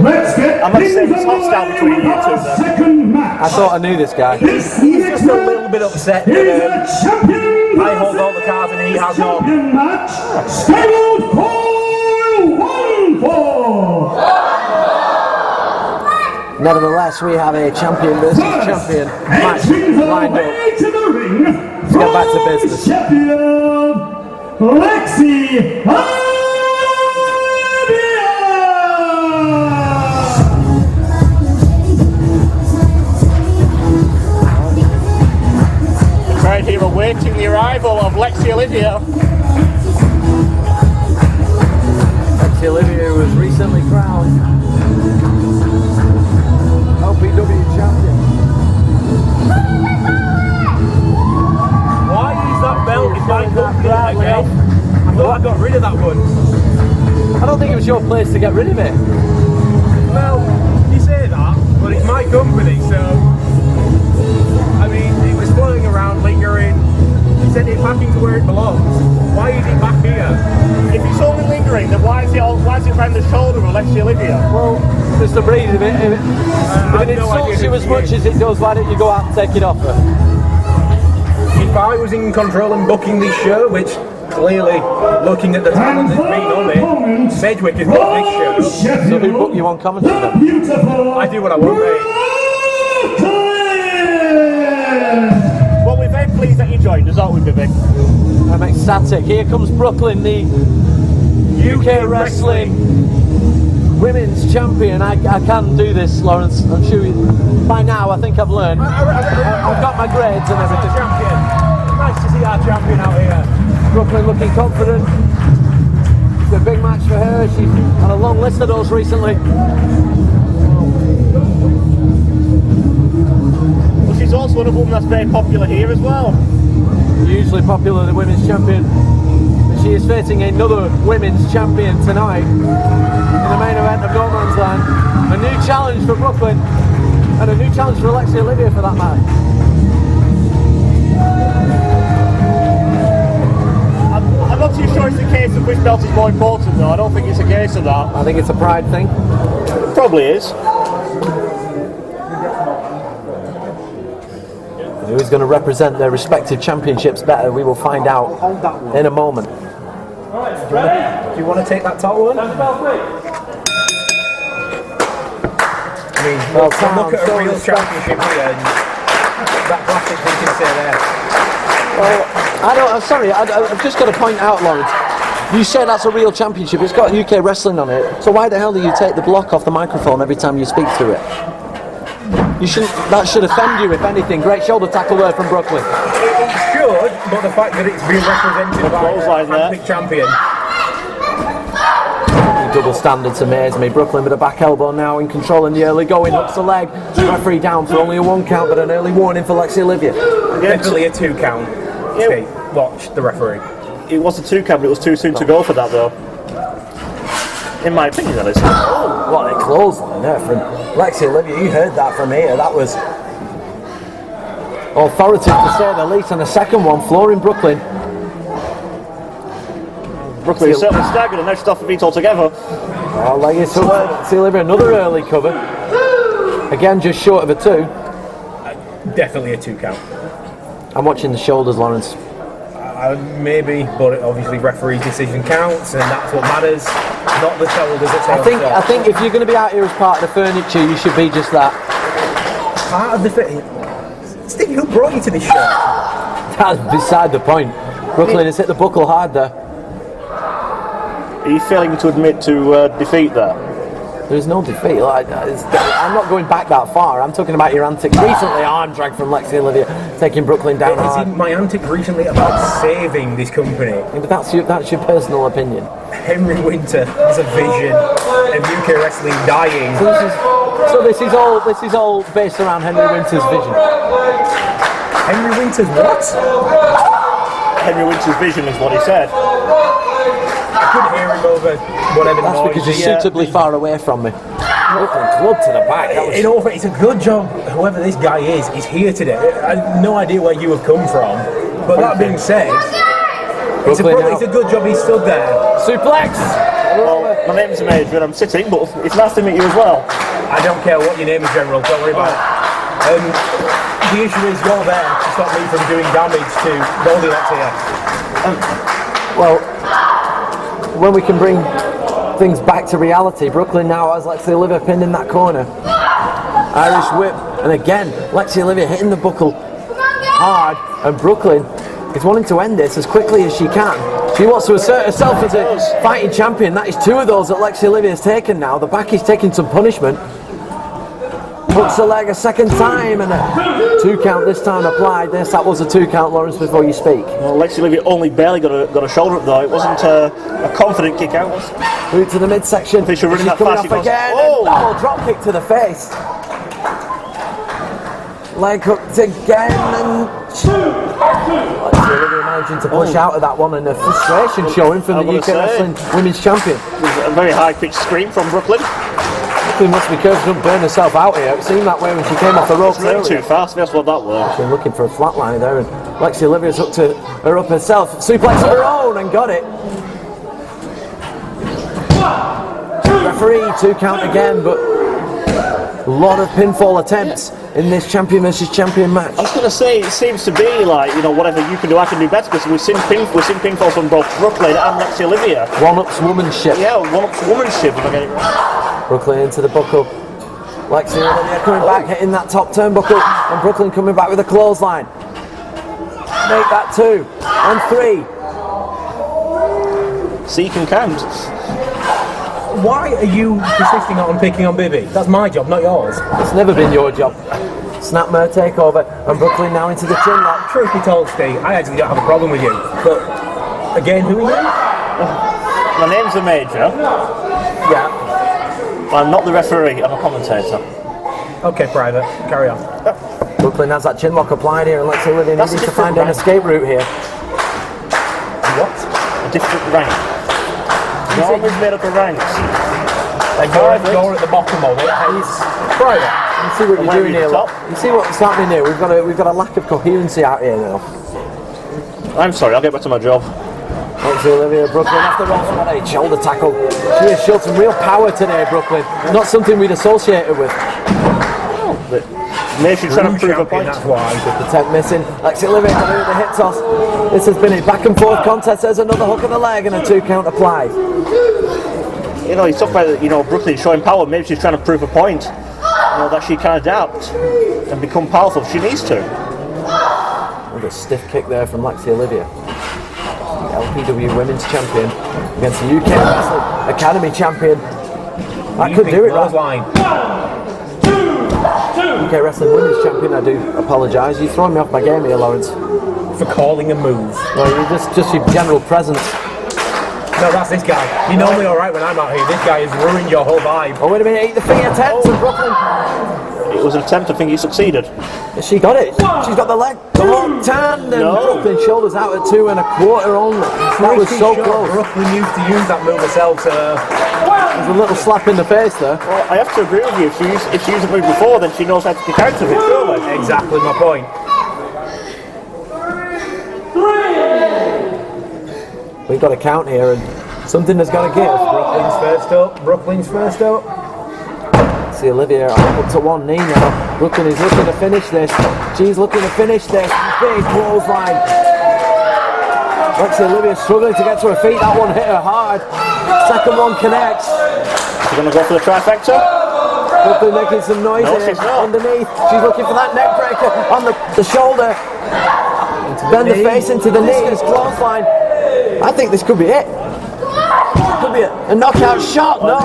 I must say it's hostile between you two then. I thought I knew this guy. He's just a little bit upset that I hold all the cards and he has not. Scheduled for 1-4. Nevertheless, we have a champion versus champion match lined up. Let's get back to business. Champion Lexi. Right here awaiting the arrival of Lexi Olivia. Lexi Olivia was recently crowned UKWW champion. Why is that belt in my company again? I thought I got rid of that one. I don't think it was your place to get rid of it. Well, you say that, but it's my company, so I mean, it was floating around, lingering. He sent it back into where it belongs. Why is it back here? If it's only lingering, then why is it around the shoulder of Lexi Olivia? Well, Mr. Breed, if it insults you as much as it does, why don't you go out and take it off her? If I was in control and booking this show, which clearly, looking at the talent that's been on it, Sedgwick has got this show. So who booked you on commentary then? I do what I want, mate. Well, we're very pleased that you joined us, aren't we, Bibby? I'm ecstatic. Here comes Brooklyn, the UK Wrestling Women's Champion. I can do this, Lawrence. I'm sure by now I think I've learned. I've got my grades and everything. Champion. Nice to see our champion out here. Brooklyn looking confident. It's a big match for her. She's on a long list of those recently. Well, she's also a woman that's very popular here as well. Hugely popular, the women's champion. And she is facing another women's champion tonight in the main event of No Man's Land. A new challenge for Brooklyn and a new challenge for Lexi Olivia for that matter. I'm not too sure it's the case of which belt is more important though. I don't think it's a case of that. I think it's a pride thing. It probably is. Who's going to represent their respective championships better, we will find out in a moment. Do you want to take that top one? I mean, look at a real championship here and that plastic thing can say there. Well, I'm sorry, I've just got to point out, Lawrence, you say that's a real championship, it's got UK Wrestling on it, so why the hell do you take the block off the microphone every time you speak through it? That should offend you, if anything. Great shoulder tackle there from Brooklyn. It should, but the fact that it's being represented by a handpicked champion. Double standards amaze me. Brooklyn with a back elbow now in control in the early going, hooks the leg. Referee down for only a 1 count, but an early warning for Lexi Olivia. Definitely a 2 count. Yeah. Watch the referee. It was a 2 count, but it was too soon to go for that though. In my opinion, that is. Oh, what a clothesline there from Lexi Olivia. You heard that from here. That was authoritative to say the least. And the second one, flooring Brooklyn. Brooklyn is certainly staggered and now she's off the feet altogether. Oh, Lexi Olivia, another early cover. Again, just short of a 2. Definitely a 2 count. I'm watching the shoulders, Lawrence. Maybe, but obviously referee's decision counts, and that's what matters. Not the shoulders. I think if you're going to be out here as part of the furniture, you should be just that. Part of the Steve, who brought you to this show? That's beside the point. Brooklyn has hit the buckle hard there. Are you failing to admit to defeat there? There's no defeat. I'm not going back that far. I'm talking about your antics recently. Arm drag from Lexi Olivia, taking Brooklyn down hard. Isn't my antic recently about saving this company? Yeah, but that's your personal opinion. Henry Winter has a vision of UK wrestling dying. So this is all based around Henry Winter's vision. Henry Winter's what? Henry Winter's vision is what he said. I couldn't hear him over whatever. That's because you're suitably far away from me. Brooklyn club to the back. In all fact, it's a good job. Whoever this guy is here today. I have no idea where you have come from. But that being said, it's a good job he stood there. Suplex. My name's Major and I'm sitting, but it's nice to meet you as well. I don't care what your name is, General, don't worry about it. The issue is you're there to stop me from doing damage to Goldilocks here. Well, when we can bring things back to reality, Brooklyn now has Lexi Olivia pinned in that corner. Irish whip, and again, Lexi Olivia hitting the buckle hard, and Brooklyn is wanting to end this as quickly as she can. She wants to assert herself as a fighting champion. That is 2 of those that Lexi Olivia has taken now. The back is taking some punishment. Hooks the leg a second time, and a 2 count this time applied. That was a 2 count, Lawrence, before you speak. Well, Lexi Olivia only barely got a shoulder up though. It wasn't a confident kick out. Route to the midsection. She's running that coming fast. off again. Oh! Double drop kick to the face. Leg hooked again, and Lexi Olivia managing to push out of that one, and the frustration showing from the UK Wrestling Women's Champion. A very high-pitched scream from Brooklyn. Brooklyn must be careful she doesn't burn herself out here. It seemed that way when she came off the ropes Running earlier. too fast, that's what that was. She's looking for a flatliner there, and Lexi Olivia's hooked her up herself. Suplex of her own, and got it. Referee, 2 count again, but a lot of pinfall attempts in this champion versus champion match. I was going to say, it seems to be like, you know, whatever you can do, I can do better, because we've seen pinfall from both Brooklyn and Lexi Olivia. One-ups womanship. Yeah, one-ups womanship, if I get it right. Brooklyn into the buckle. Lexi Olivia coming back, hitting that top turnbuckle, and Brooklyn coming back with a clothesline. Make that 2 and 3. See, you can count. Why are you persisting on picking on Bibi? That's my job, not yours. It's never been your job. Snapmare takeover, and Brooklyn now into the chin lock. Truth be told, Steve, I actually don't have a problem with you. But, again, who are you? My name's the Major. Yeah. I'm not the referee, I'm a commentator. Okay, Private, carry on. Brooklyn has that chin lock applied here, and Lexi Olivia That's needing a to find different an escape route here. What? A different rank. The army's made up of ranks. Like you're at the bottom of it. Private. You see what you're doing here. top. You see what's happening here. We've got a lack of coherency out here now. I'm sorry, I'll get back to my job. Lexi Olivia, Brooklyn off the ropes, what a shoulder tackle. She has showed some real power today, Brooklyn. Not something we'd associate her with. But maybe she's trying to prove a point. That's why. The tech missing. Lexi Olivia got her with the hip toss. This has been a back and forth contest. There's another hook in the leg and a 2 count applied. You know, you talk about, you know, Brooklyn showing power. Maybe she's trying to prove a point. You know, that she can adapt and become powerful if she needs to. With a stiff kick there from Lexi Olivia. The LPW Women's Champion against the UK Wrestling Academy Champion. That could do it, right? Line. UK Wrestling Women's Champion, I do apologise. You're throwing me off my game here, Lawrence. For calling a move. Well, you're just your general presence. No, that's this guy. You're normally alright when I'm out here. This guy has ruined your whole vibe. Oh, wait a minute, eat the finger attempt from Brooklyn. It was an attempt, I think he succeeded. She got it. She's got the leg. The locked hand, and Brooklyn shoulders out at 2 1/4 only. That was so close. Brooklyn used to use that move herself, so... There's a little slap in the face there. Well, I have to agree with you. If she used the move before, then she knows how to kick out of it, surely. Exactly my point. We've got a count here, and something has got to give. Brooklyn's first up. Brooklyn's first up. See Olivia up to 1 knee now. Brooklyn is looking to finish this. She's looking to finish this. Big clothesline. Lexi Olivia struggling to get to her feet. That one hit her hard. Second one connects. She's going to go for the trifecta. Brooklyn making some noise underneath. She's looking for that neck breaker on the shoulder. Bend the face into the knee. This clothesline. I think this could be it. Could be a knockout shot. No.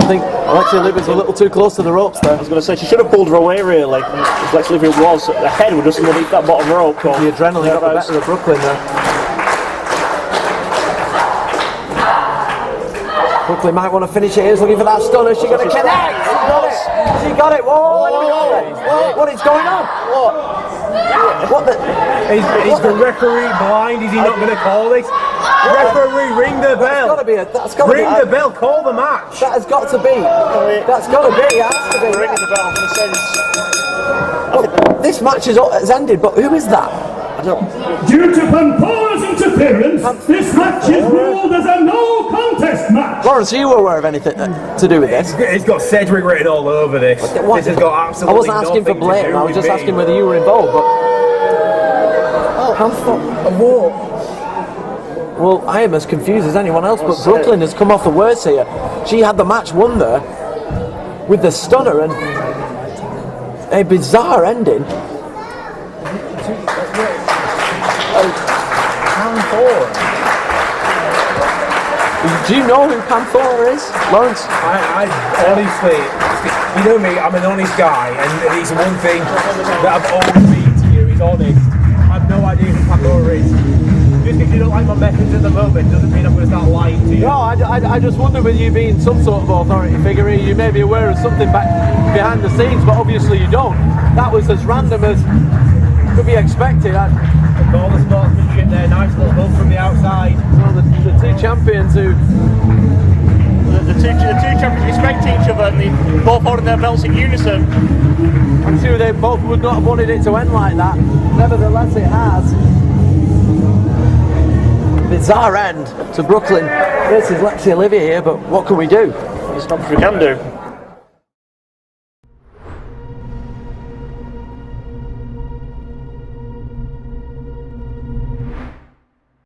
I think Lexi Olivia's a little too close to the ropes there. I was going to say, she should have pulled her away, really. If Lexi Olivia was, the head would just underneath that bottom rope. The adrenaline got the better of Brooklyn there. Brooklyn might want to finish it here. She's looking for that stunner. She's going to connect. She got it. She got it. Whoa, wait a minute. What is going on? What the? Is the referee blind? Is he not going to call this? Referee, ring the bell. That's got to be. Ring the bell. Call the match. That has got to be. That's got to be. It has to be. Ringing the bell. I'm going to say this. Well, this match has ended, but who is that? I don't. Due to Panpora's interference, this match is ruled as a no contest match. Lawrence, are you aware of anything to do with this? It's got Cedric written all over this. What? This has got absolutely I wasn't asking for nothing to blame. do I was with just me. asking whether you were involved. But What? well, I am as confused as anyone else. But Brooklyn has come off the worst here. She had the match won there with the stunner and a bizarre ending. Do you know who Panthora is, Lawrence? I honestly, you know me, I'm an honest guy, and it's one thing that I've always been to you, is honest. I have no idea who Pandora is. Just because you don't like my methods at the moment doesn't mean I'm going to start lying to you. No, I just wonder with you being some sort of authority figure here, you may be aware of something back behind the scenes, but obviously you don't. That was as random as could be expected. All the sportsmanship there, nice little hug from the outside. Well, the two champions who The two champions respect each other and they both holding their belts in unison. I'm sure they both would not have wanted it to end like that. Nevertheless, it has. Bizarre end to Brooklyn. This is Lexi Olivia here, but what can we do? There's not much we can do.